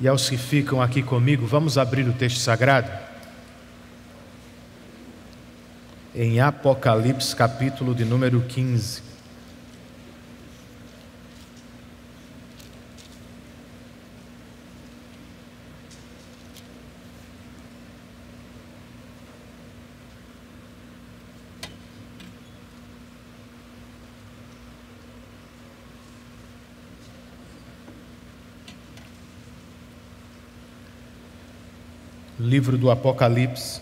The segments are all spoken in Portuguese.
E aos que ficam aqui comigo, vamos abrir o texto sagrado em Apocalipse, capítulo de número 15. Livro do Apocalipse,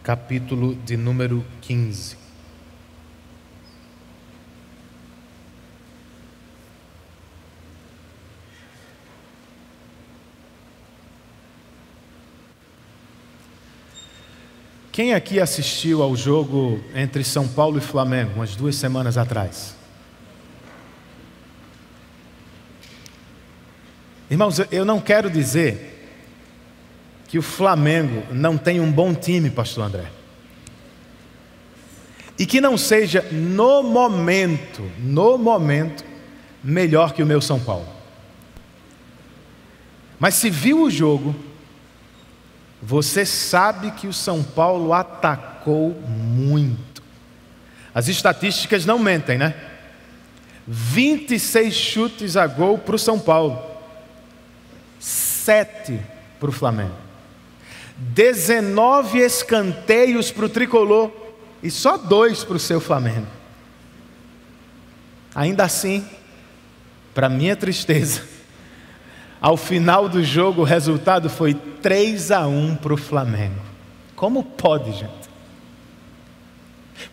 capítulo de número 15. Quem aqui assistiu ao jogo entre São Paulo e Flamengo, umas 2 semanas atrás? Irmãos, eu não quero dizer que o Flamengo não tem um bom time, pastor André, e que não seja no momento, melhor que o meu São Paulo. Mas se viu o jogo, você sabe que o São Paulo atacou muito. As estatísticas não mentem, né? 26 chutes a gol para o São Paulo, 7 para o Flamengo. 19 escanteios para o tricolor e só 2 para o seu Flamengo. Ainda assim, para minha tristeza, ao final do jogo o resultado foi 3-1 para o Flamengo. Como pode, gente?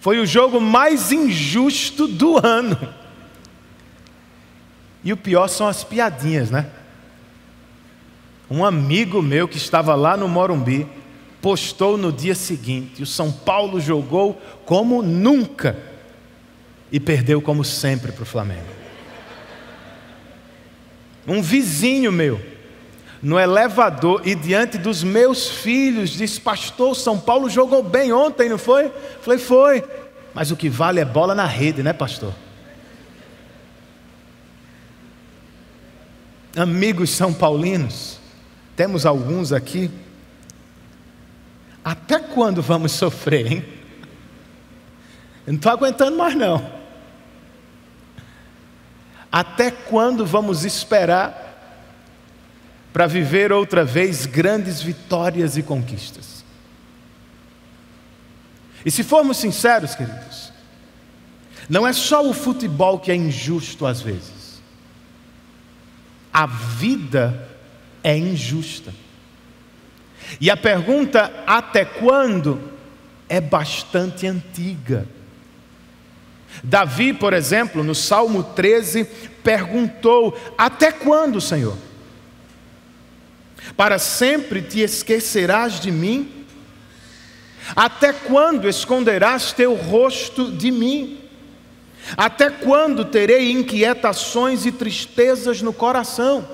Foi o jogo mais injusto do ano. E o pior são as piadinhas, né? Um amigo meu que estava lá no Morumbi postou no dia seguinte: o São Paulo jogou como nunca e perdeu como sempre para o Flamengo. Um vizinho meu, no elevador e diante dos meus filhos, disse: pastor, o São Paulo jogou bem ontem, não foi? Falei: foi, mas o que vale é bola na rede, né, pastor? Amigos são paulinos, temos alguns aqui. Até quando vamos sofrer, hein? Eu não estou aguentando mais não. Até quando vamos esperar para viver outra vez grandes vitórias e conquistas? E se formos sinceros, queridos, não é só o futebol que é injusto às vezes. A vida é injusta. E a pergunta até quando é bastante antiga. Davi, por exemplo, no Salmo 13, perguntou: até quando, Senhor? Para sempre te esquecerás de mim? Até quando esconderás teu rosto de mim? Até quando terei inquietações e tristezas no coração?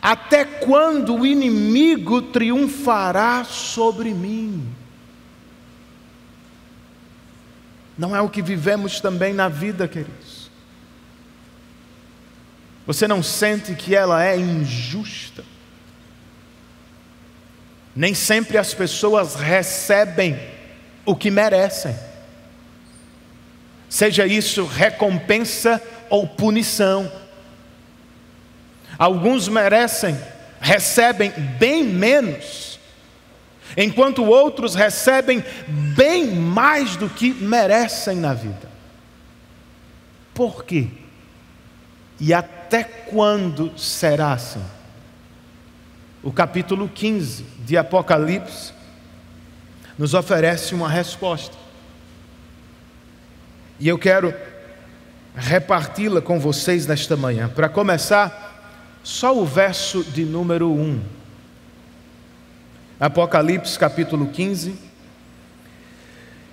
Até quando o inimigo triunfará sobre mim? Não é o que vivemos também na vida, queridos? Você não sente que ela é injusta? Nem sempre as pessoas recebem o que merecem, seja isso recompensa ou punição. Alguns recebem bem menos, enquanto outros recebem bem mais do que merecem na vida. Por quê? E até quando será assim? O capítulo 15 de Apocalipse nos oferece uma resposta. E eu quero reparti-la com vocês nesta manhã. Para começar, só o verso de número 1. Apocalipse capítulo 15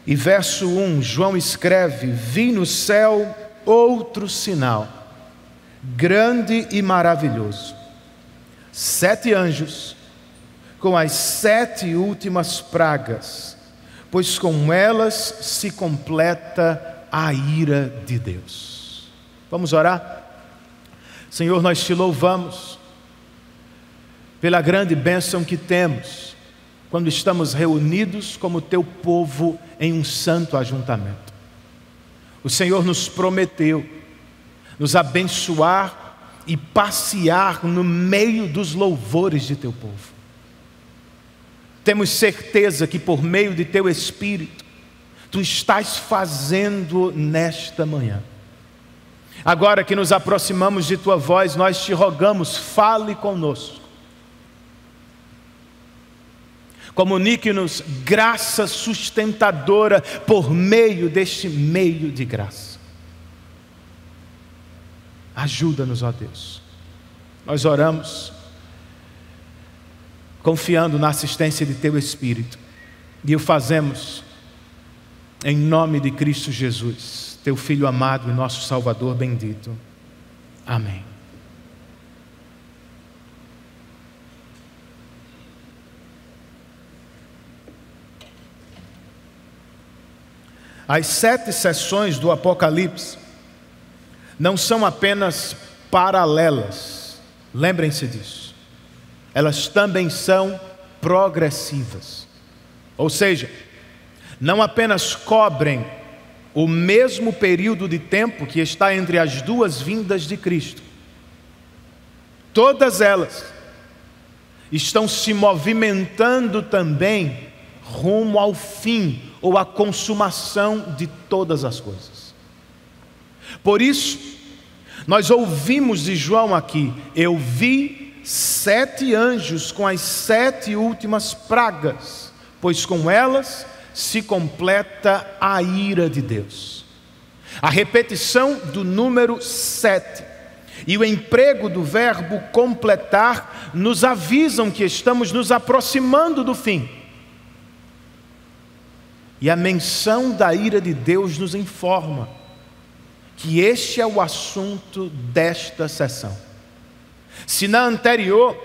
e verso 1, João escreve: vi no céu outro sinal, grande e maravilhoso, 7 anjos, com as 7 últimas pragas, pois com elas se completa a ira de Deus. Vamos orar? Senhor, nós te louvamos, pela grande bênção que temos quando estamos reunidos como teu povo em um santo ajuntamento. O Senhor nos prometeu nos abençoar e passear no meio dos louvores de teu povo. Temos certeza que por meio de teu Espírito, tu estás fazendo nesta manhã. Agora que nos aproximamos de tua voz, nós te rogamos, fale conosco. Comunique-nos graça sustentadora por meio deste meio de graça. Ajuda-nos, ó Deus. Nós oramos confiando na assistência de teu Espírito, e o fazemos em nome de Cristo Jesus, teu Filho amado e nosso Salvador bendito. Amém. As 7 sessões do Apocalipse não são apenas paralelas, lembrem-se disso. Elas também são progressivas. Ou seja, não apenas cobrem o mesmo período de tempo que está entre as duas vindas de Cristo. Todas elas estão se movimentando também rumo ao fim ou à consumação de todas as coisas. Por isso, nós ouvimos de João aqui: eu vi 7 anjos com as 7 últimas pragas, pois com elas se completa a ira de Deus. A repetição do número 7 e o emprego do verbo completar nos avisam que estamos nos aproximando do fim. E a menção da ira de Deus nos informa que este é o assunto desta sessão. Se na anterior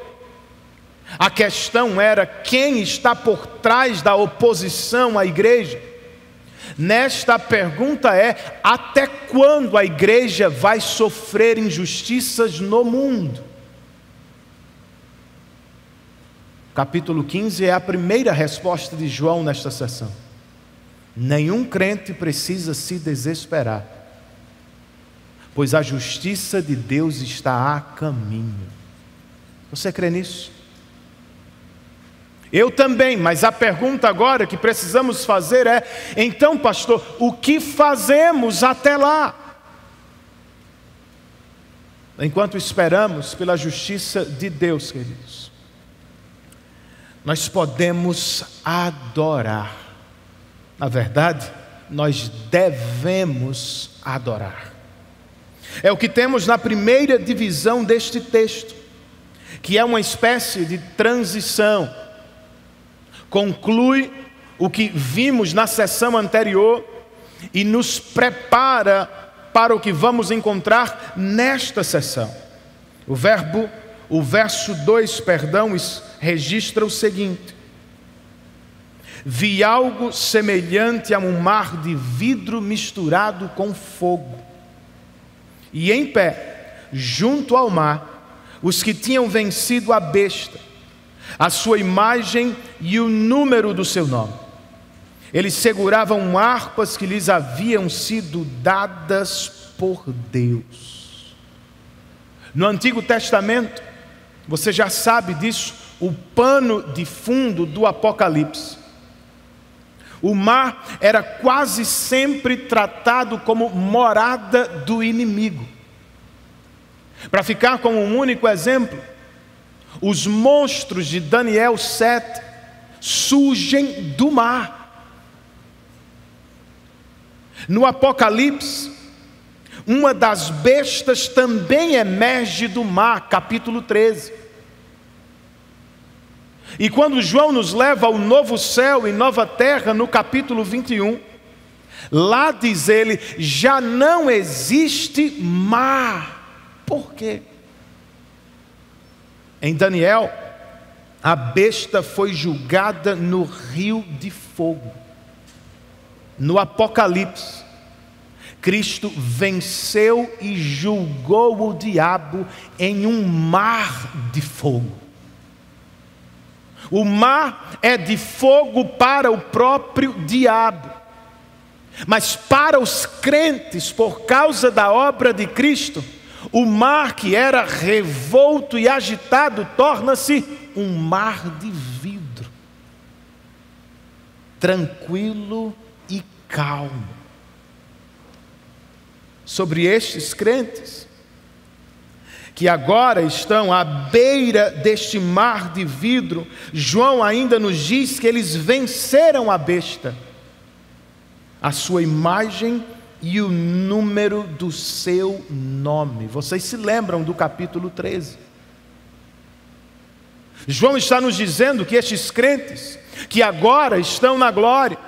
a questão era quem está por trás da oposição à igreja, nesta a pergunta é: até quando a igreja vai sofrer injustiças no mundo? Capítulo 15 é a primeira resposta de João nesta sessão. Nenhum crente precisa se desesperar, pois a justiça de Deus está a caminho. Você crê nisso? Eu também, mas a pergunta agora que precisamos fazer é: então, pastor, o que fazemos até lá? Enquanto esperamos pela justiça de Deus, queridos, nós podemos adorar. Na verdade, nós devemos adorar. É o que temos na primeira divisão deste texto, que é uma espécie de transição. Conclui o que vimos na sessão anterior e nos prepara para o que vamos encontrar nesta sessão. O verso 2, registra o seguinte: vi algo semelhante a um mar de vidro misturado com fogo, e em pé, junto ao mar, os que tinham vencido a besta, a sua imagem e o número do seu nome. Eles seguravam harpas que lhes haviam sido dadas por Deus. No Antigo Testamento, você já sabe disso, o pano de fundo do Apocalipse. O mar era quase sempre tratado como morada do inimigo. Para ficar como um único exemplo, os monstros de Daniel 7 surgem do mar. No Apocalipse, uma das bestas também emerge do mar, capítulo 13. E quando João nos leva ao novo céu e nova terra, no capítulo 21, lá diz ele: já não existe mar. Por quê? Em Daniel, a besta foi julgada no rio de fogo. No Apocalipse, Cristo venceu e julgou o diabo em um mar de fogo. O mar é de fogo para o próprio diabo. Mas para os crentes, por causa da obra de Cristo, o mar que era revolto e agitado torna-se um mar de vidro, tranquilo e calmo. Sobre estes crentes, que agora estão à beira deste mar de vidro, João ainda nos diz que eles venceram a besta, a sua imagem e o número do seu nome. Vocês se lembram do capítulo 13? João está nos dizendo que estes crentes, que agora estão na glória,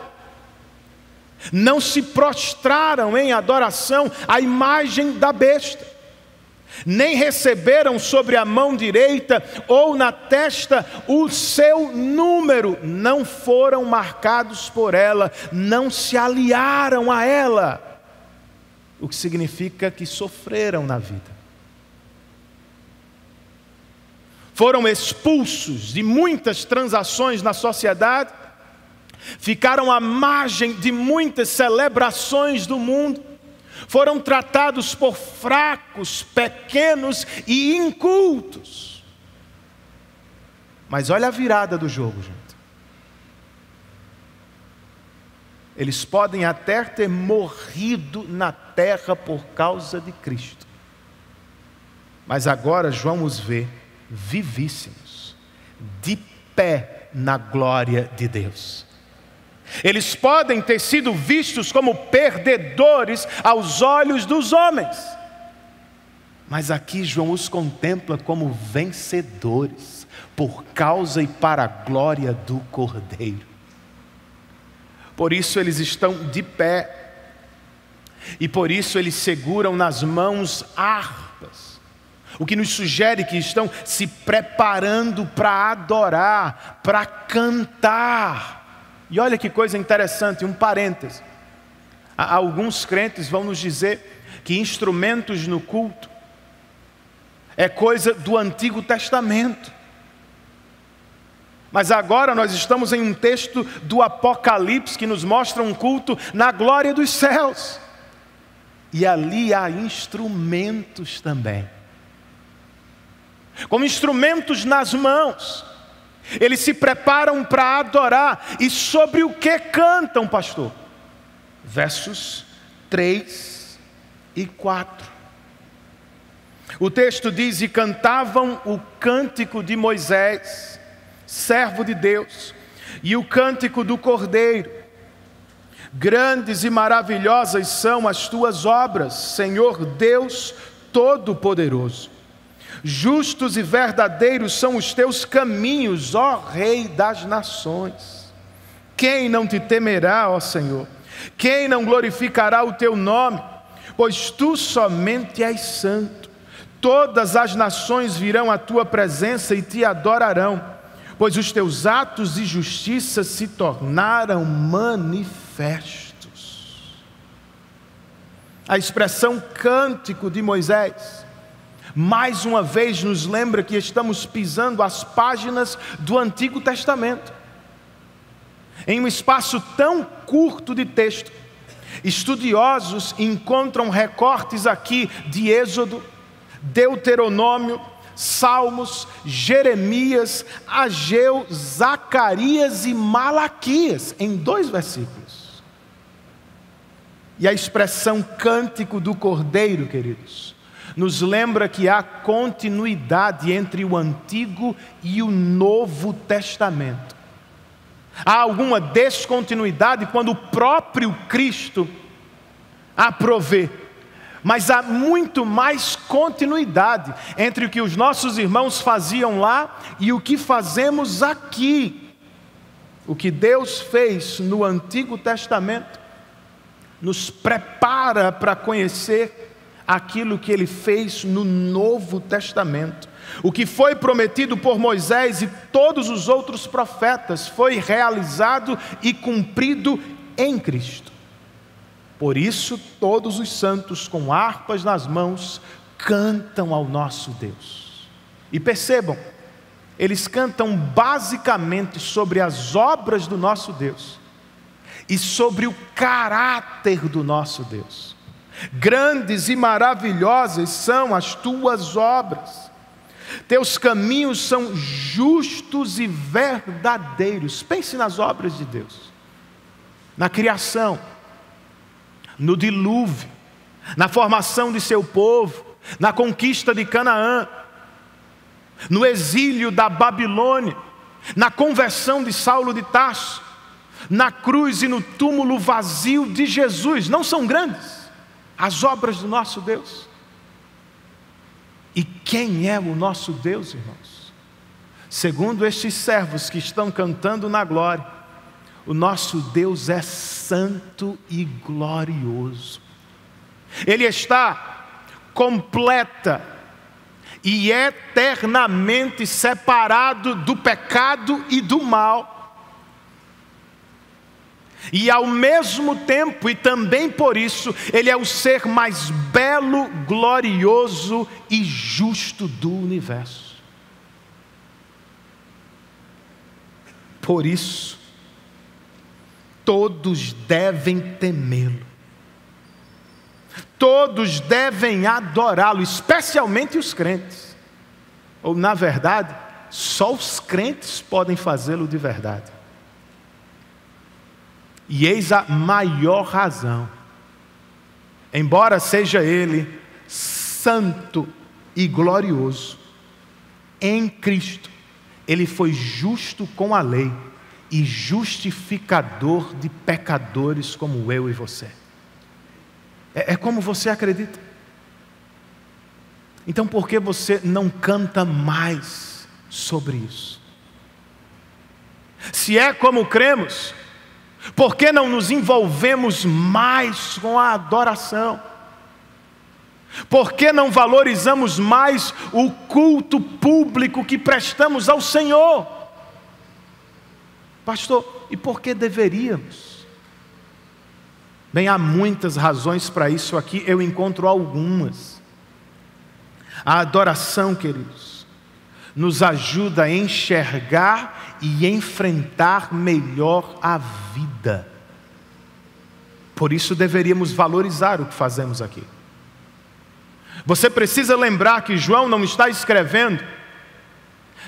não se prostraram em adoração à imagem da besta, nem receberam sobre a mão direita ou na testa o seu número, não foram marcados por ela, não se aliaram a ela, o que significa que sofreram na vida. Foram expulsos de muitas transações na sociedade, ficaram à margem de muitas celebrações do mundo, foram tratados por fracos, pequenos e incultos. Mas olha a virada do jogo, gente. Eles podem até ter morrido na terra por causa de Cristo, mas agora João os vê vivíssimos, de pé na glória de Deus. Eles podem ter sido vistos como perdedores aos olhos dos homens, mas aqui João os contempla como vencedores, por causa e para a glória do Cordeiro. Por isso eles estão de pé, e por isso eles seguram nas mãos harpas, o que nos sugere que estão se preparando para adorar, para cantar. E olha que coisa interessante, um parêntese. Alguns crentes vão nos dizer que instrumentos no culto é coisa do Antigo Testamento. Mas agora nós estamos em um texto do Apocalipse que nos mostra um culto na glória dos céus. E ali há instrumentos também. Com instrumentos nas mãos. Eles se preparam para adorar. E sobre o que cantam, pastor? Versos 3 e 4. O texto diz: e cantavam o cântico de Moisés, servo de Deus, e o cântico do Cordeiro. Grandes e maravilhosas são as tuas obras, Senhor Deus Todo-Poderoso. Justos e verdadeiros são os teus caminhos, ó Rei das nações. Quem não te temerá, ó Senhor? Quem não glorificará o teu nome? Pois tu somente és santo. Todas as nações virão à tua presença e te adorarão, pois os teus atos de justiça se tornaram manifestos. A expressão cântico de Moisés mais uma vez nos lembra que estamos pisando as páginas do Antigo Testamento. Em um espaço tão curto de texto, estudiosos encontram recortes aqui de Êxodo, Deuteronômio, Salmos, Jeremias, Ageu, Zacarias e Malaquias, em 2 versículos. E a expressão cântico do Cordeiro, queridos, nos lembra que há continuidade entre o Antigo e o Novo Testamento. Há alguma descontinuidade quando o próprio Cristo a provê, mas há muito mais continuidade entre o que os nossos irmãos faziam lá e o que fazemos aqui. O que Deus fez no Antigo Testamento nos prepara para conhecer aquilo que Ele fez no Novo Testamento. O que foi prometido por Moisés e todos os outros profetas foi realizado e cumprido em Cristo. Por isso, todos os santos com harpas nas mãos cantam ao nosso Deus. E percebam, eles cantam basicamente sobre as obras do nosso Deus e sobre o caráter do nosso Deus. Grandes e maravilhosas são as tuas obras, teus caminhos são justos e verdadeiros. Pense nas obras de Deus, na criação, no dilúvio, na formação de seu povo, na conquista de Canaã, no exílio da Babilônia, na conversão de Saulo de Tarso, na cruz e no túmulo vazio de Jesus. Não são grandes as obras do nosso Deus? E quem é o nosso Deus, irmãos? Segundo estes servos que estão cantando na glória, o nosso Deus é santo e glorioso. Ele está completa e eternamente separado do pecado e do mal. E ao mesmo tempo, e também por isso, Ele é o ser mais belo, glorioso e justo do universo. Por isso, todos devem temê-lo. Todos devem adorá-lo, especialmente os crentes. Ou, na verdade, só os crentes podem fazê-lo de verdade. E eis a maior razão. Embora seja Ele santo e glorioso, em Cristo, Ele foi justo com a lei e justificador de pecadores como eu e você. É como você acredita. Então por que você não canta mais sobre isso? Se é como cremos, por que não nos envolvemos mais com a adoração? Por que não valorizamos mais o culto público que prestamos ao Senhor? Pastor, e por que deveríamos? Bem, há muitas razões para isso aqui, eu encontro algumas. A adoração, queridos, nos ajuda a enxergar e enfrentar melhor a vida. Por isso deveríamos valorizar o que fazemos aqui. Você precisa lembrar que João não está escrevendo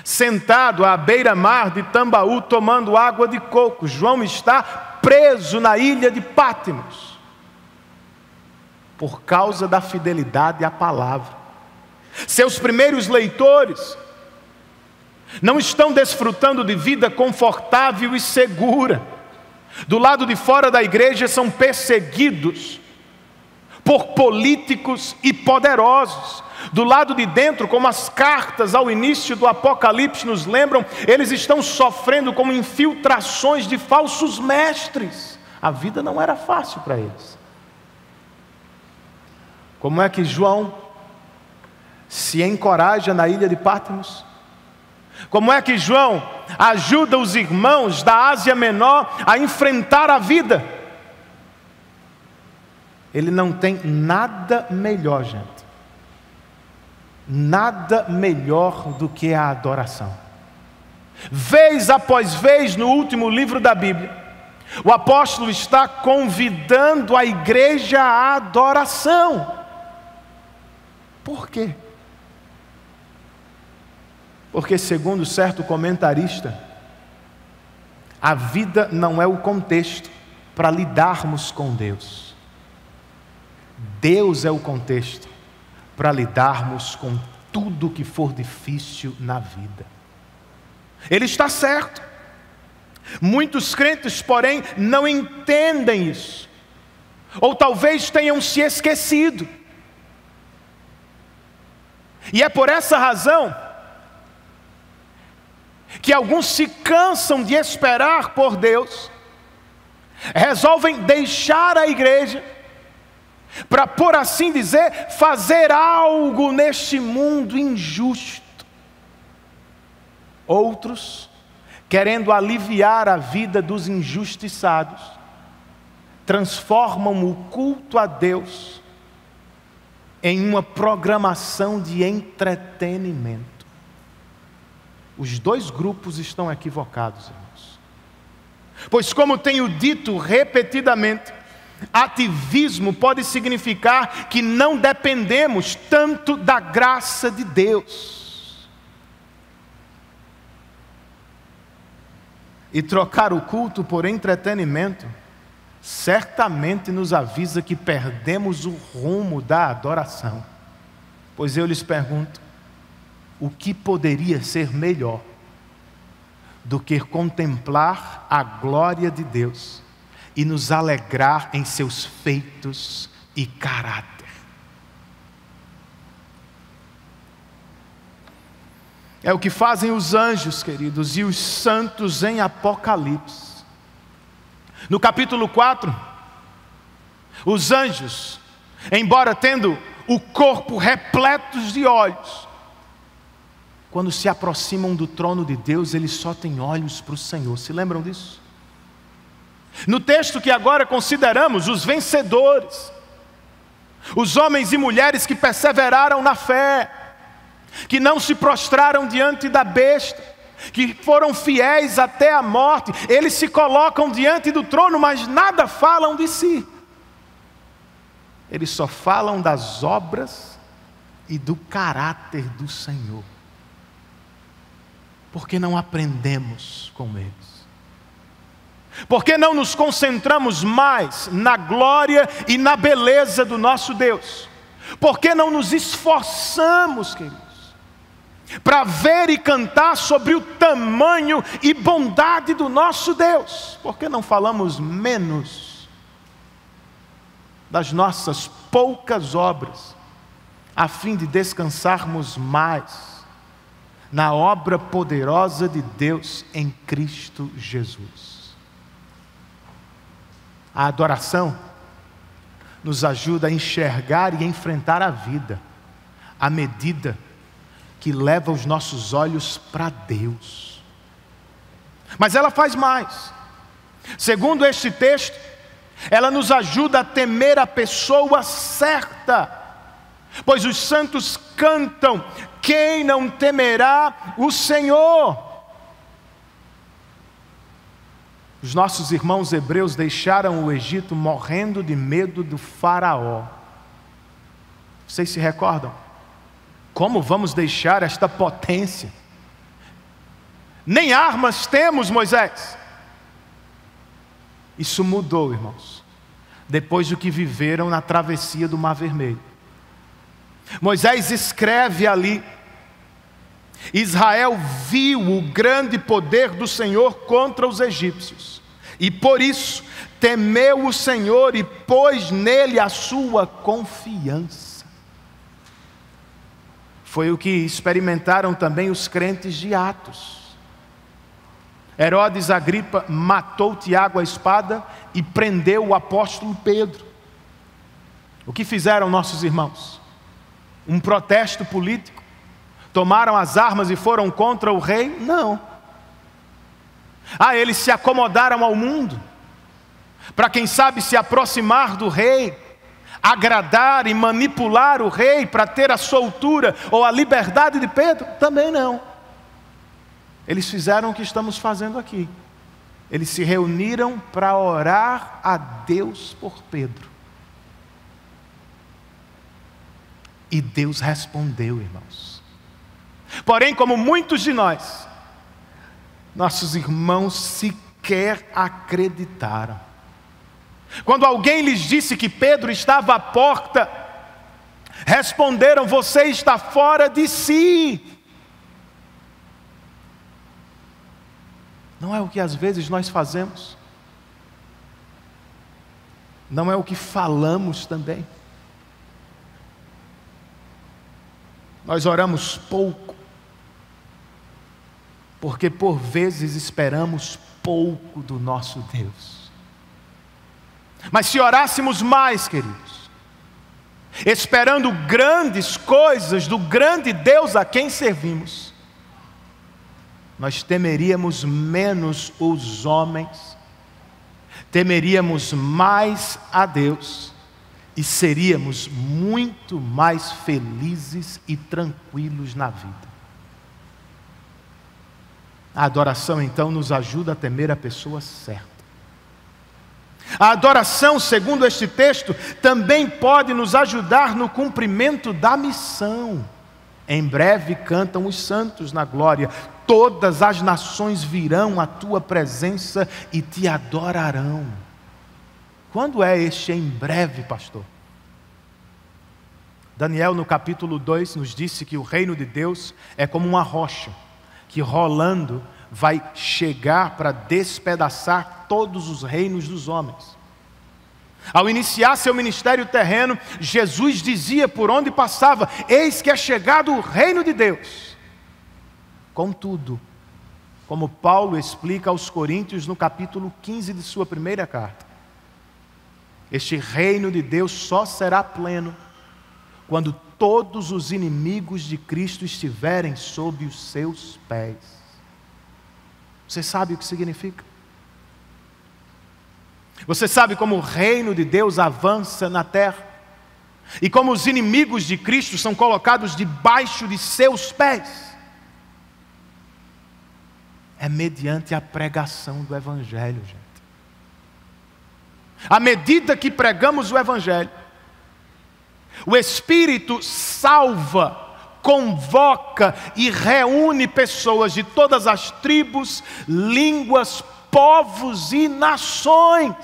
sentado à beira-mar de Tambaú tomando água de coco. João está preso na ilha de Patmos por causa da fidelidade à palavra. Seus primeiros leitores não estão desfrutando de vida confortável e segura. Do lado de fora da igreja são perseguidos por políticos e poderosos. Do lado de dentro, como as cartas ao início do Apocalipse nos lembram, eles estão sofrendo com infiltrações de falsos mestres. A vida não era fácil para eles. Como é que João se encoraja na ilha de Patmos? Como é que João ajuda os irmãos da Ásia Menor a enfrentar a vida? Ele não tem nada melhor, gente. Nada melhor do que a adoração. Vez após vez, no último livro da Bíblia, o apóstolo está convidando a igreja à adoração. Por quê? Porque, segundo certo comentarista, a vida não é o contexto para lidarmos com Deus. Deus é o contexto para lidarmos com tudo que for difícil na vida. Ele está certo. Muitos crentes, porém, não entendem isso. Ou talvez tenham se esquecido. E é por essa razão que alguns se cansam de esperar por Deus, resolvem deixar a igreja para, por assim dizer, fazer algo neste mundo injusto. Outros, querendo aliviar a vida dos injustiçados, transformam o culto a Deus em uma programação de entretenimento. Os dois grupos estão equivocados, irmãos. Pois, como tenho dito repetidamente, ativismo pode significar que não dependemos tanto da graça de Deus. E trocar o culto por entretenimento certamente nos avisa que perdemos o rumo da adoração. Pois eu lhes pergunto, o que poderia ser melhor do que contemplar a glória de Deus e nos alegrar em seus feitos e caráter? É o que fazem os anjos, queridos, e os santos em Apocalipse. No capítulo 4, os anjos, embora tendo o corpo repleto de olhos, quando se aproximam do trono de Deus, eles só têm olhos para o Senhor. Se lembram disso? No texto que agora consideramos, os vencedores, os homens e mulheres que perseveraram na fé, que não se prostraram diante da besta, que foram fiéis até a morte, eles se colocam diante do trono, mas nada falam de si. Eles só falam das obras e do caráter do Senhor. Porque não aprendemos com eles? Porque não nos concentramos mais na glória e na beleza do nosso Deus? Porque não nos esforçamos, queridos, para ver e cantar sobre o tamanho e bondade do nosso Deus? Por que não falamos menos das nossas poucas obras, a fim de descansarmos mais na obra poderosa de Deus em Cristo Jesus? A adoração nos ajuda a enxergar e enfrentar a vida, à medida que leva os nossos olhos para Deus. Mas ela faz mais. Segundo este texto, ela nos ajuda a temer a pessoa certa. Pois os santos cantam: quem não temerá o Senhor? Os nossos irmãos hebreus deixaram o Egito morrendo de medo do faraó. Vocês se recordam? Como vamos deixar esta potência? Nem armas temos, Moisés. Isso mudou, irmãos, depois do que viveram na travessia do Mar Vermelho. Moisés escreve ali: Israel viu o grande poder do Senhor contra os egípcios, e por isso temeu o Senhor e pôs nele a sua confiança. Foi o que experimentaram também os crentes de Atos. Herodes Agripa matou Tiago à espada e prendeu o apóstolo Pedro. O que fizeram nossos irmãos? Um protesto político? Tomaram as armas e foram contra o rei? Não. Eles se acomodaram ao mundo, para quem sabe se aproximar do rei, agradar e manipular o rei para ter a soltura ou a liberdade de Pedro? Também não. Eles fizeram o que estamos fazendo aqui. Eles se reuniram para orar a Deus por Pedro. E Deus respondeu, irmãos. Porém, como muitos de nós, nossos irmãos sequer acreditaram. Quando alguém lhes disse que Pedro estava à porta, responderam: você está fora de si. Não é o que às vezes nós fazemos? Não é o que falamos também? Nós oramos pouco, porque por vezes esperamos pouco do nosso Deus. Mas se orássemos mais, queridos, esperando grandes coisas do grande Deus a quem servimos, nós temeríamos menos os homens, temeríamos mais a Deus e seríamos muito mais felizes e tranquilos na vida. A adoração, então, nos ajuda a temer a pessoa certa. A adoração, segundo este texto, também pode nos ajudar no cumprimento da missão. Em breve cantam os santos na glória. Todas as nações virão à tua presença e te adorarão. Quando é este em breve, pastor? Daniel, no capítulo 2, nos disse que o reino de Deus é como uma rocha, que rolando vai chegar para despedaçar todos os reinos dos homens. Ao iniciar seu ministério terreno, Jesus dizia por onde passava: eis que é chegado o reino de Deus. Contudo, como Paulo explica aos Coríntios no capítulo 15 de sua primeira carta, este reino de Deus só será pleno quando todos os inimigos de Cristo estiverem sob os seus pés. Você sabe o que significa? Você sabe como o reino de Deus avança na terra? E como os inimigos de Cristo são colocados debaixo de seus pés? É mediante a pregação do Evangelho, gente. À medida que pregamos o Evangelho, o Espírito salva, convoca e reúne pessoas de todas as tribos, línguas, povos e nações.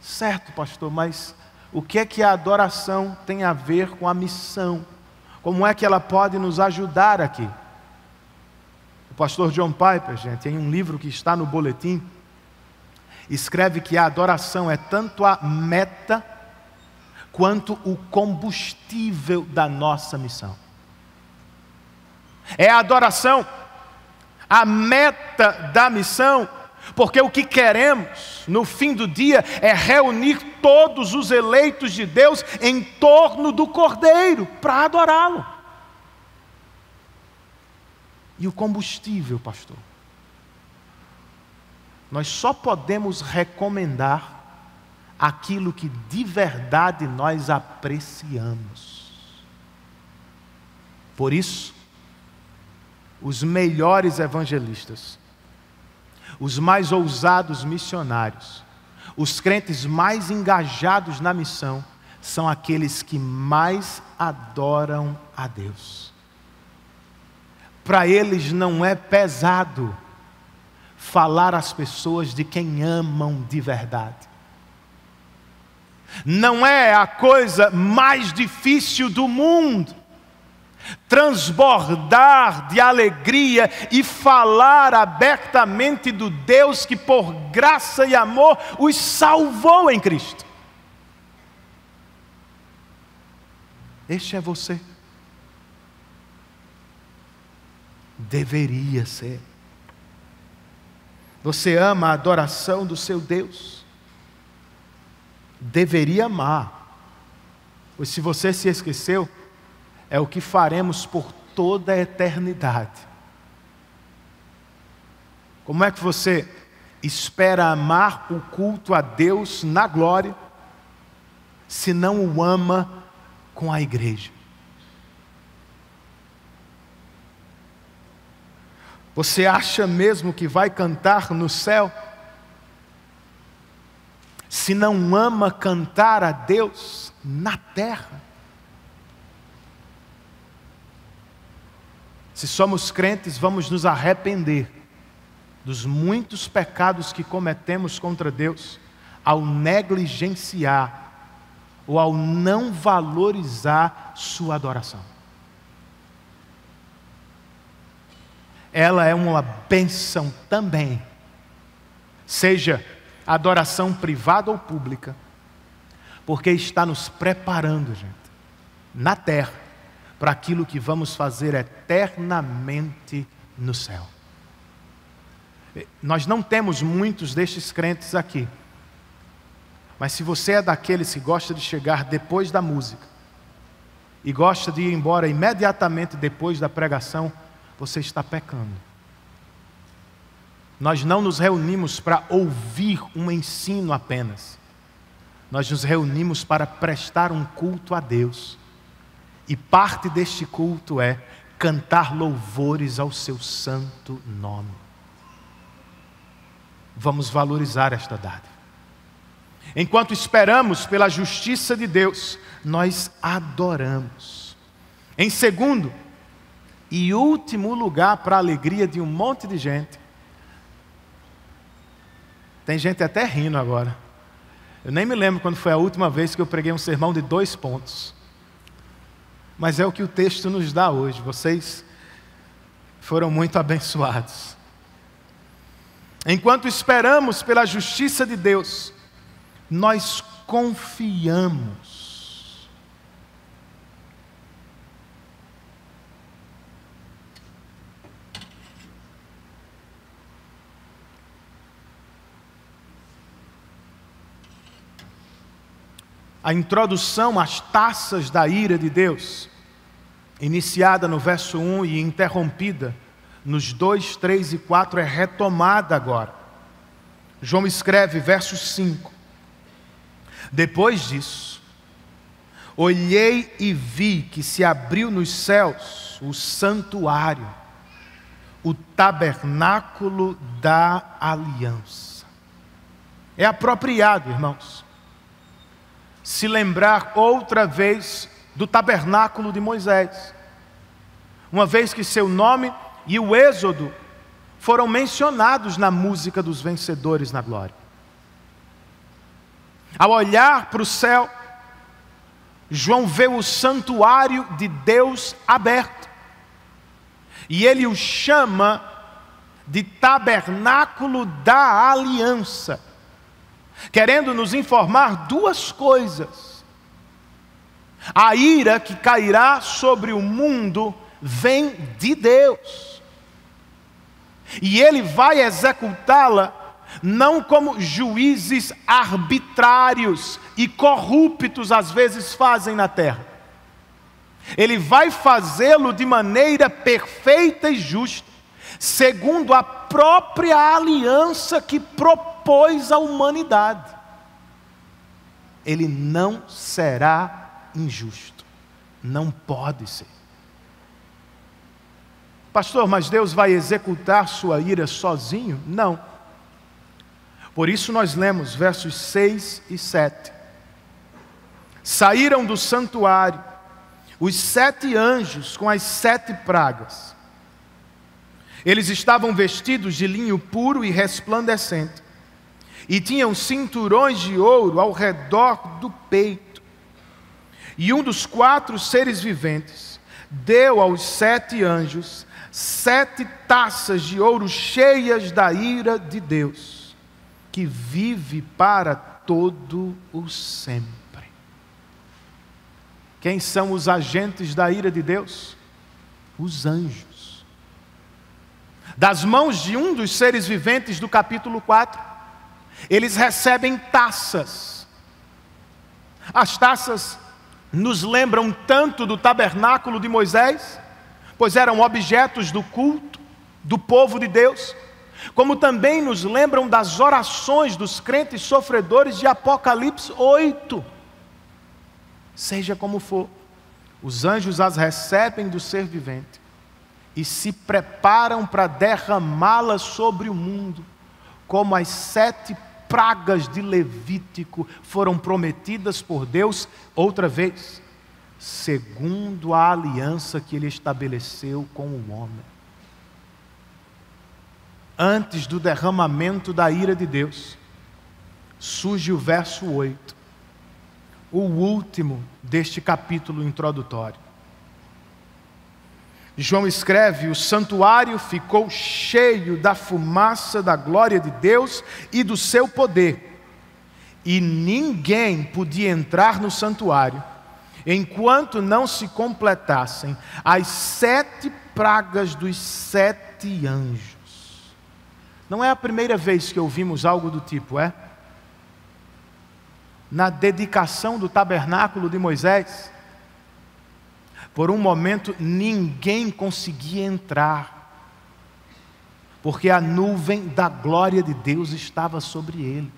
Certo, pastor, mas o que é que a adoração tem a ver com a missão? Como é que ela pode nos ajudar aqui? O pastor John Piper, gente, em um livro que está no boletim, escreve que a adoração é tanto a meta quanto o combustível da nossa missão. É a adoração a meta da missão, porque o que queremos no fim do dia é reunir todos os eleitos de Deus em torno do Cordeiro para adorá-lo. E o combustível, pastor? Nós só podemos recomendar aquilo que de verdade nós apreciamos. Por isso, os melhores evangelistas, os mais ousados missionários, os crentes mais engajados na missão, são aqueles que mais adoram a Deus. Para eles não é pesado falar às pessoas de quem amam de verdade. Não é a coisa mais difícil do mundo transbordar de alegria e falar abertamente do Deus que por graça e amor os salvou em Cristo. Este é você. Deveria ser. Você ama a adoração do seu Deus? Deveria amar, pois se você se esqueceu, é o que faremos por toda a eternidade. Como é que você espera amar o culto a Deus na glória, se não o ama com a igreja? Você acha mesmo que vai cantar no céu, se não ama cantar a Deus na terra? Se somos crentes, vamos nos arrepender dos muitos pecados que cometemos contra Deus ao negligenciar ou ao não valorizar sua adoração. Ela é uma bênção também, seja adoração privada ou pública, porque está nos preparando, gente, na terra, para aquilo que vamos fazer eternamente no céu. Nós não temos muitos destes crentes aqui, mas se você é daqueles que gosta de chegar depois da música e gosta de ir embora imediatamente depois da pregação, você está pecando. Nós não nos reunimos para ouvir um ensino apenas. Nós nos reunimos para prestar um culto a Deus. E parte deste culto é cantar louvores ao seu santo nome. Vamos valorizar esta dádiva. Enquanto esperamos pela justiça de Deus, nós adoramos. Em segundo e último lugar, para a alegria de um monte de gente, tem gente até rindo agora. Eu nem me lembro quando foi a última vez que eu preguei um sermão de 2 pontos. Mas é o que o texto nos dá hoje. Vocês foram muito abençoados. Enquanto esperamos pela justiça de Deus, nós confiamos. A introdução às taças da ira de Deus, iniciada no verso 1 e interrompida nos 2, 3 e 4, é retomada agora. João escreve, verso 5. Depois disso, olhei e vi que se abriu nos céus o santuário, o tabernáculo da aliança. É apropriado, irmãos, se lembrar outra vez do tabernáculo de Moisés, uma vez que seu nome e o êxodo foram mencionados na música dos vencedores na glória. Ao olhar para o céu, João vê o santuário de Deus aberto, e ele o chama de tabernáculo da aliança, querendo nos informar 2 coisas. A ira que cairá sobre o mundo vem de Deus, e Ele vai executá-la não como juízes arbitrários e corruptos às vezes fazem na terra. Ele vai fazê-lo de maneira perfeita e justa, segundo a própria aliança que propôs à humanidade. Ele não será injusto, não pode ser. Pastor, mas Deus vai executar sua ira sozinho? Não. Por isso nós lemos versos 6 e 7. Saíram do santuário os 7 anjos com as 7 pragas. Eles estavam vestidos de linho puro e resplandecente, e tinham cinturões de ouro ao redor do peito. E um dos 4 seres viventes deu aos 7 anjos 7 taças de ouro cheias da ira de Deus, que vive para todo o sempre. Quem são os agentes da ira de Deus? Os anjos. Das mãos de um dos seres viventes do capítulo 4, eles recebem taças. As taças nos lembram tanto do tabernáculo de Moisés, pois eram objetos do culto do povo de Deus, como também nos lembram das orações dos crentes sofredores de Apocalipse 8. Seja como for, os anjos as recebem do ser vivente e se preparam para derramá-las sobre o mundo, como as 7 pragas de Levítico foram prometidas por Deus outra vez, segundo a aliança que Ele estabeleceu com o homem. Antes do derramamento da ira de Deus, surge o verso 8, o último deste capítulo introdutório. João escreve: o santuário ficou cheio da fumaça da glória de Deus e do seu poder, e ninguém podia entrar no santuário enquanto não se completassem as 7 pragas dos 7 anjos. Não é a primeira vez que ouvimos algo do tipo, é? Na dedicação do tabernáculo de Moisés, por um momento ninguém conseguia entrar, porque a nuvem da glória de Deus estava sobre ele.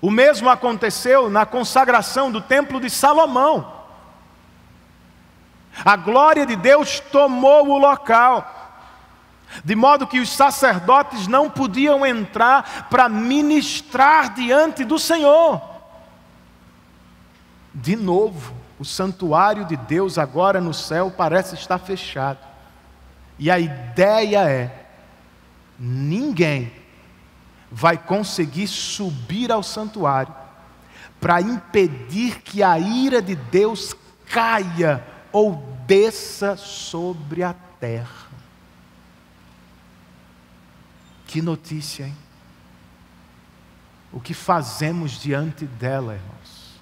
O mesmo aconteceu na consagração do templo de Salomão. A glória de Deus tomou o local, de modo que os sacerdotes não podiam entrar para ministrar diante do Senhor. De novo, o santuário de Deus agora no céu parece estar fechado. E a ideia é: ninguém vai conseguir subir ao santuário para impedir que a ira de Deus caia ou desça sobre a terra. Que notícia, hein? O que fazemos diante dela, irmãos?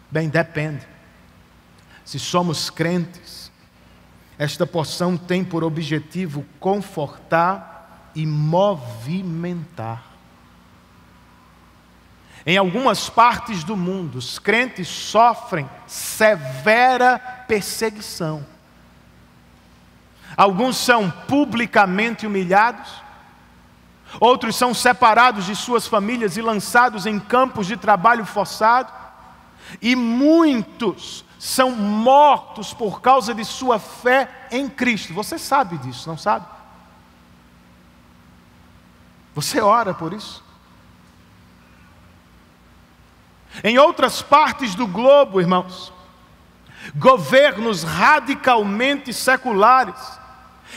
Bem, depende. Se somos crentes, esta porção tem por objetivo confortar e movimentar. Em algumas partes do mundo, os crentes sofrem severa perseguição. Alguns são publicamente humilhados, outros são separados de suas famílias e lançados em campos de trabalho forçado, e muitos são mortos por causa de sua fé em Cristo. Você sabe disso, não sabe? Você ora por isso? Em outras partes do globo, irmãos, governos radicalmente seculares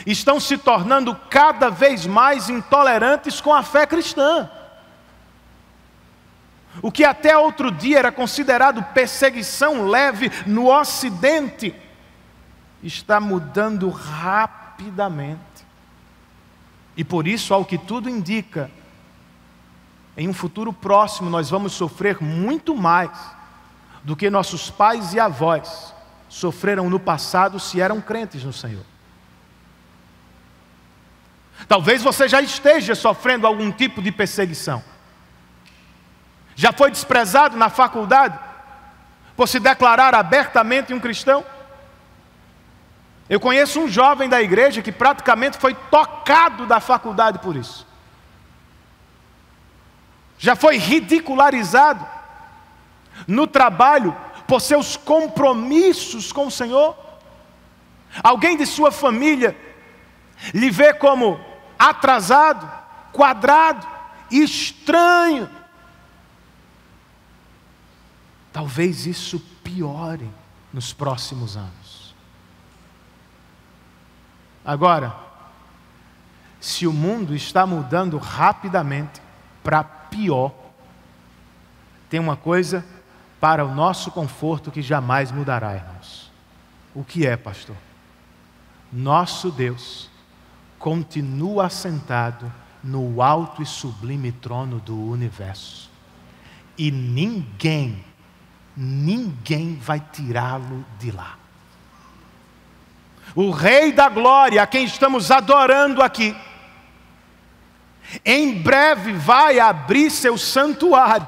estão se tornando cada vez mais intolerantes com a fé cristã. O que até outro dia era considerado perseguição leve no Ocidente, está mudando rapidamente. E por isso, ao que tudo indica, em um futuro próximo nós vamos sofrer muito mais do que nossos pais e avós sofreram no passado se eram crentes no Senhor. Talvez você já esteja sofrendo algum tipo de perseguição. Já foi desprezado na faculdade por se declarar abertamente um cristão? Eu conheço um jovem da igreja que praticamente foi tocado da faculdade por isso. Já foi ridicularizado no trabalho por seus compromissos com o Senhor. Alguém de sua família lhe vê como atrasado, quadrado, estranho. Talvez isso piore nos próximos anos. Agora, se o mundo está mudando rapidamente para pior, tem uma coisa para o nosso conforto que jamais mudará, irmãos. O que é, pastor? Nosso Deus continua assentado no alto e sublime trono do universo. E ninguém vai tirá-lo de lá. O Rei da Glória, a quem estamos adorando aqui, em breve vai abrir seu santuário.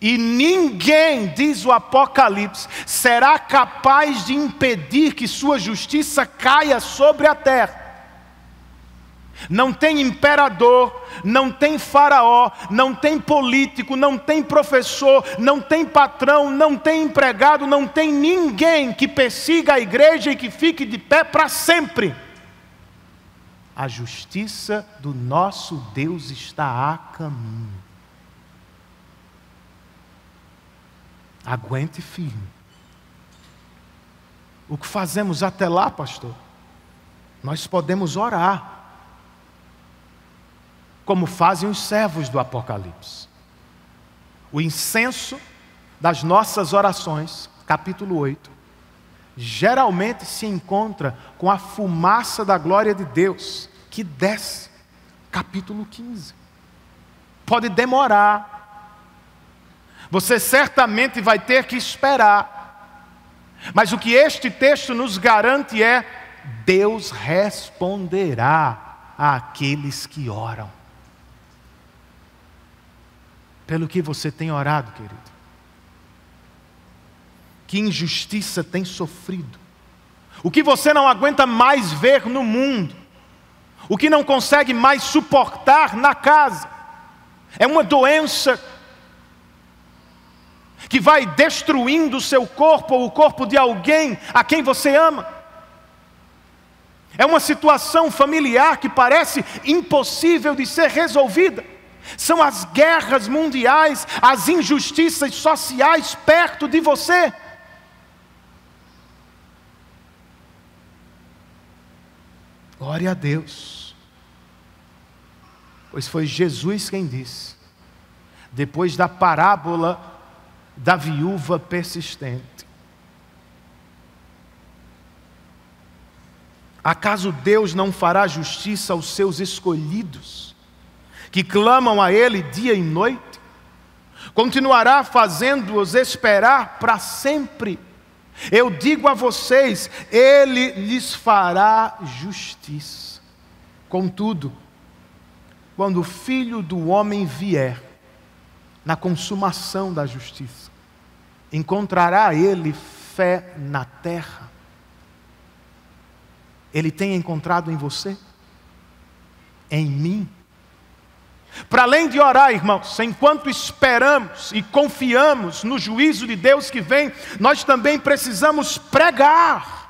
E ninguém, diz o Apocalipse, será capaz de impedir que sua justiça caia sobre a terra. Não tem imperador, não tem faraó, não tem político, não tem professor, não tem patrão, não tem empregado, não tem ninguém que persiga a igreja e que fique de pé para sempre. A justiça do nosso Deus está a caminho. Aguente firme. O que fazemos até lá, pastor? Nós podemos orar, como fazem os servos do Apocalipse. O incenso das nossas orações, capítulo 8, geralmente se encontra com a fumaça da glória de Deus, que desce, capítulo 15. Pode demorar, você certamente vai ter que esperar, mas o que este texto nos garante é: Deus responderá àqueles que oram. Pelo que você tem orado, querido? Que injustiça tem sofrido? O que você não aguenta mais ver no mundo? O que não consegue mais suportar na casa? É uma doença? que vai destruindo o seu corpo ou o corpo de alguém a quem você ama. É uma situação familiar que parece impossível de ser resolvida. São as guerras mundiais, as injustiças sociais perto de você. Glória a Deus. Pois foi Jesus quem disse, depois da parábola da viúva persistente: acaso Deus não fará justiça aos seus escolhidos, que clamam a Ele dia e noite? Continuará fazendo-os esperar para sempre. Eu digo a vocês, Ele lhes fará justiça. Contudo, quando o Filho do Homem vier, na consumação da justiça, encontrará Ele fé na terra? Ele tem encontrado em você? Em mim? Para além de orar, irmãos, enquanto esperamos e confiamos no juízo de Deus que vem, nós também precisamos pregar.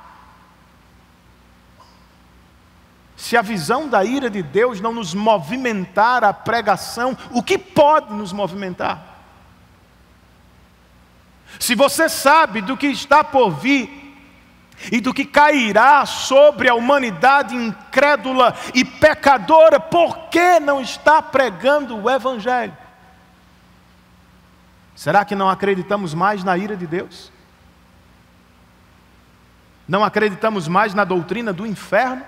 Se a visão da ira de Deus não nos movimentar a pregação, o que pode nos movimentar? Se você sabe do que está por vir e do que cairá sobre a humanidade incrédula e pecadora, por que não está pregando o Evangelho? Será que não acreditamos mais na ira de Deus? Não acreditamos mais na doutrina do inferno?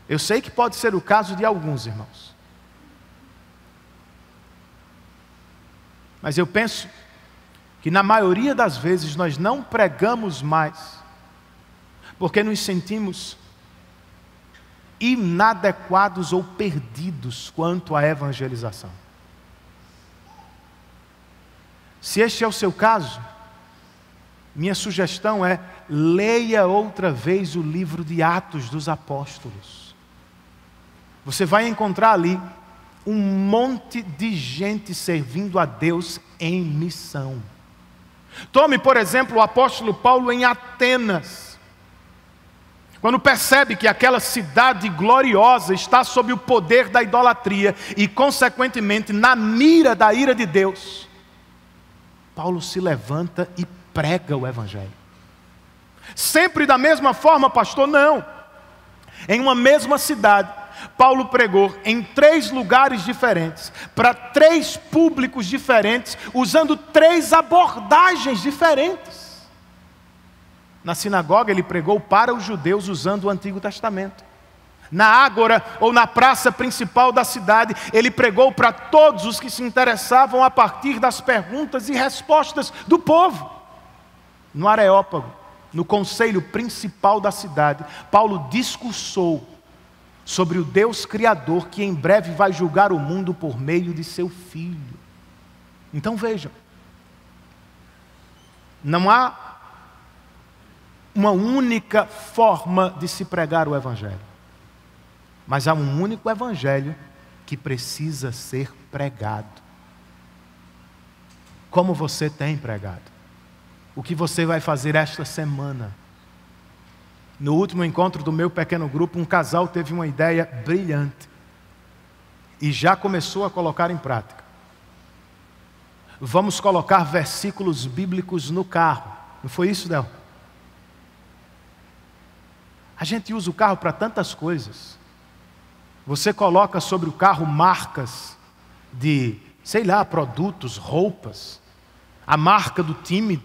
Eu sei que pode ser o caso de alguns irmãos, mas eu penso que na maioria das vezes nós não pregamos mais, porque nos sentimos inadequados ou perdidos quanto à evangelização. Se este é o seu caso, minha sugestão é: leia outra vez o livro de Atos dos Apóstolos. Você vai encontrar ali um monte de gente servindo a Deus em missão. Tome, por exemplo, o apóstolo Paulo em Atenas. Quando percebe que aquela cidade gloriosa está sob o poder da idolatria e, consequentemente, na mira da ira de Deus, Paulo se levanta e prega o Evangelho. Sempre da mesma forma, pastor? Não. Em uma mesma cidade, Paulo pregou em 3 lugares diferentes, para 3 públicos diferentes, usando 3 abordagens diferentes. Na sinagoga ele pregou para os judeus usando o Antigo Testamento. Na ágora ou na praça principal da cidade, ele pregou para todos os que se interessavam a partir das perguntas e respostas do povo. No Areópago, no conselho principal da cidade, Paulo discursou sobre o Deus Criador que em breve vai julgar o mundo por meio de seu Filho. Então vejam, não há uma única forma de se pregar o Evangelho, mas há um único Evangelho que precisa ser pregado. Como você tem pregado? O que você vai fazer esta semana? No último encontro do meu pequeno grupo, um casal teve uma ideia brilhante e já começou a colocar em prática. Vamos colocar versículos bíblicos no carro. Não foi isso, Del? A gente usa o carro para tantas coisas. Você coloca sobre o carro marcas de, sei lá, produtos, roupas, a marca do time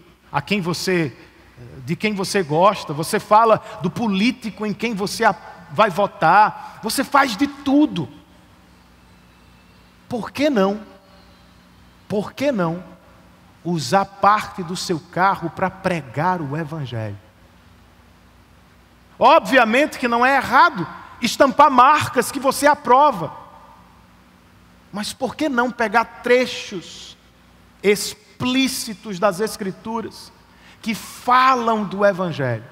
de quem você gosta, você fala do político em quem você vai votar, você faz de tudo. Por que não? Por que não usar parte do seu carro para pregar o Evangelho? Obviamente que não é errado estampar marcas que você aprova, mas por que não pegar trechos explícitos das Escrituras que falam do Evangelho?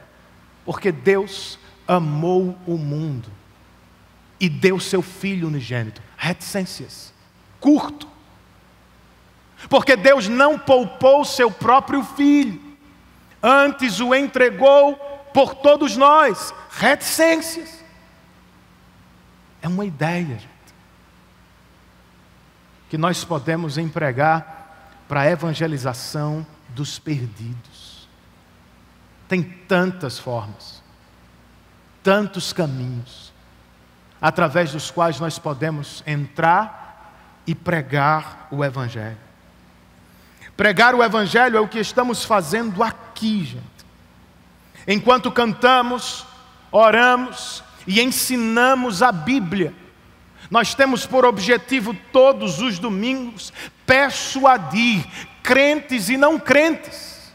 Porque Deus amou o mundo e deu seu Filho unigênito. Reticências, curto. Porque Deus não poupou seu próprio Filho, antes o entregou por todos nós. Reticências. É uma ideia, gente, que nós podemos empregar para a evangelização dos perdidos. Tem tantas formas, tantos caminhos, através dos quais nós podemos entrar e pregar o Evangelho. Pregar o Evangelho é o que estamos fazendo aqui, gente. Enquanto cantamos, oramos e ensinamos a Bíblia, nós temos por objetivo todos os domingos persuadir crentes e não crentes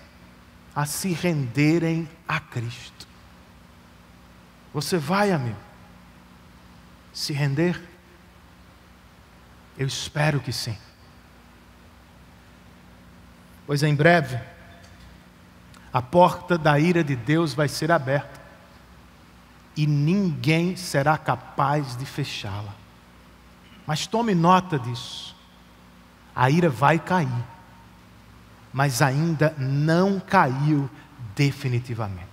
a se renderem a Cristo. Você vai, amigo, se render? Eu espero que sim. Pois em breve, a porta da ira de Deus vai ser aberta e ninguém será capaz de fechá-la. Mas tome nota disso. A ira vai cair, mas ainda não caiu definitivamente.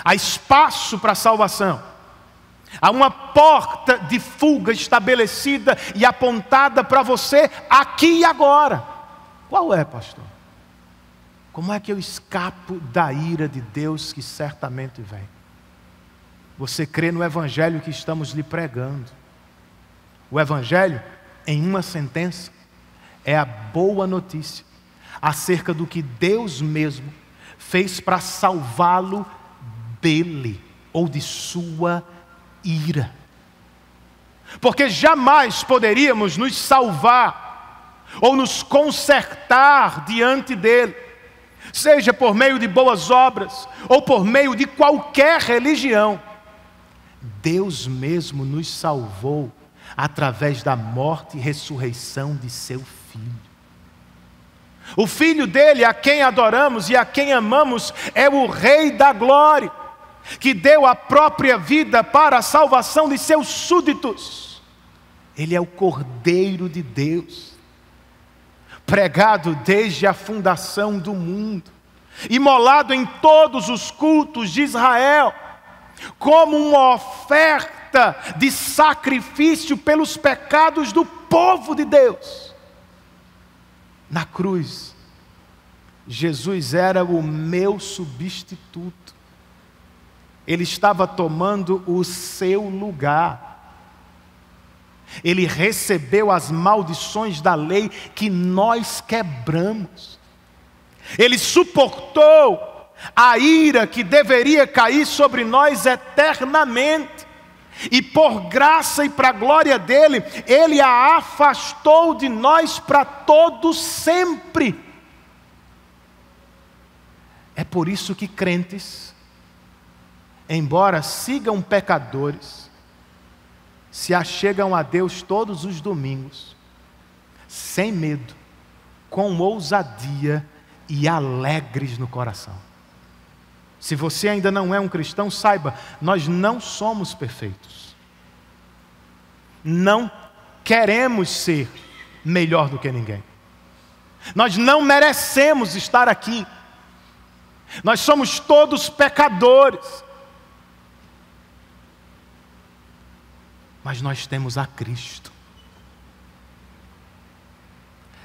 Há espaço para a salvação. Há uma porta de fuga estabelecida e apontada para você aqui e agora. Qual é, pastor? Como é que eu escapo da ira de Deus que certamente vem? Você crê no Evangelho que estamos lhe pregando. O Evangelho, em uma sentença, é a boa notícia acerca do que Deus mesmo fez para salvá-lo dele, ou de sua ira. Porque jamais poderíamos nos salvar ou nos consertar diante dele, seja por meio de boas obras ou por meio de qualquer religião. Deus mesmo nos salvou através da morte e ressurreição de seu Filho. O Filho dele, a quem adoramos e a quem amamos, é o Rei da Glória, que deu a própria vida para a salvação de seus súditos. Ele é o Cordeiro de Deus, pregado desde a fundação do mundo, imolado em todos os cultos de Israel, como uma oferta de sacrifício pelos pecados do povo de Deus. Na cruz, Jesus era o meu substituto. Ele estava tomando o seu lugar. Ele recebeu as maldições da lei que nós quebramos. Ele suportou a ira que deveria cair sobre nós eternamente. E por graça e para a glória dele, ele a afastou de nós para todo sempre. É por isso que crentes, embora sigam pecadores, se achegam a Deus todos os domingos, sem medo, com ousadia e alegres no coração. Se você ainda não é um cristão, saiba, nós não somos perfeitos. Não queremos ser melhor do que ninguém. Nós não merecemos estar aqui. Nós somos todos pecadores. Mas nós temos a Cristo.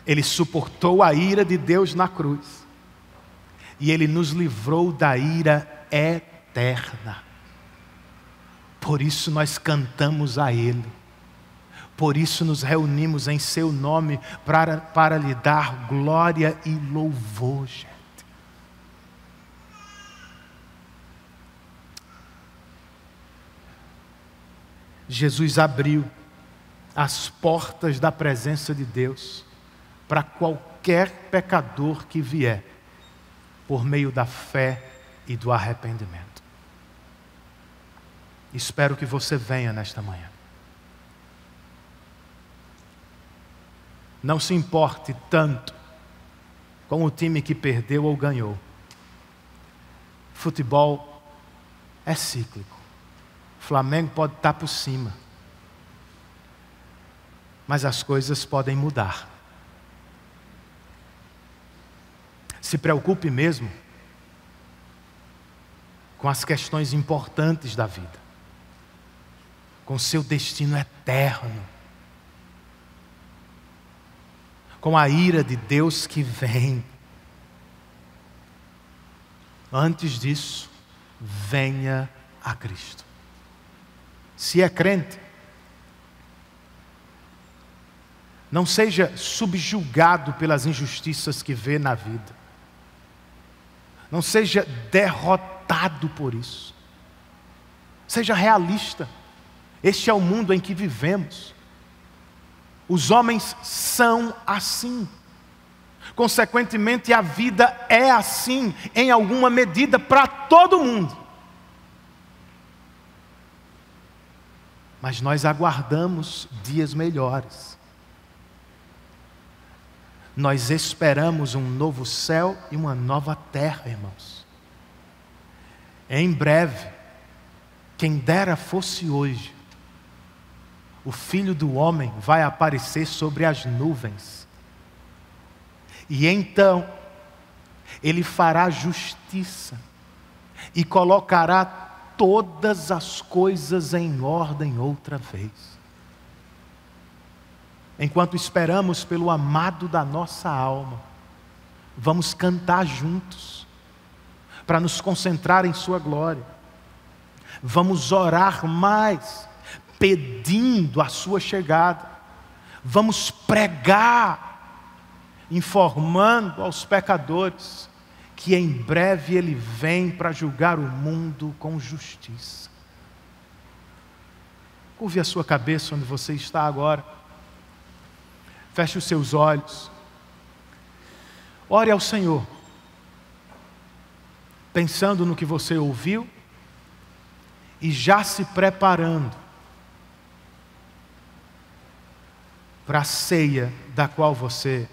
Ele suportou a ira de Deus na cruz. E Ele nos livrou da ira eterna. Por isso nós cantamos a Ele. Por isso nos reunimos em Seu nome para lhe dar glória e louvor, gente. Jesus abriu as portas da presença de Deus para qualquer pecador que vier, por meio da fé e do arrependimento. Espero que você venha nesta manhã. Não se importe tanto com o time que perdeu ou ganhou. Futebol é cíclico. O Flamengo pode estar por cima, mas as coisas podem mudar. Se preocupe mesmo com as questões importantes da vida, com seu destino eterno, com a ira de Deus que vem. Antes disso, venha a Cristo. Se é crente, não seja subjugado pelas injustiças que vê na vida. Não seja derrotado por isso. Seja realista. Este é o mundo em que vivemos. Os homens são assim. Consequentemente, a vida é assim, em alguma medida, para todo mundo. Mas nós aguardamos dias melhores. Nós esperamos um novo céu e uma nova terra, irmãos. Em breve, quem dera fosse hoje, o Filho do Homem vai aparecer sobre as nuvens. E então, Ele fará justiça e colocará todas as coisas em ordem outra vez. Enquanto esperamos pelo amado da nossa alma, vamos cantar juntos, para nos concentrar em sua glória. Vamos orar mais, pedindo a sua chegada. Vamos pregar, informando aos pecadores que em breve Ele vem para julgar o mundo com justiça. Curve a sua cabeça onde você está agora. Feche os seus olhos. Ore ao Senhor, pensando no que você ouviu e já se preparando para a ceia da qual você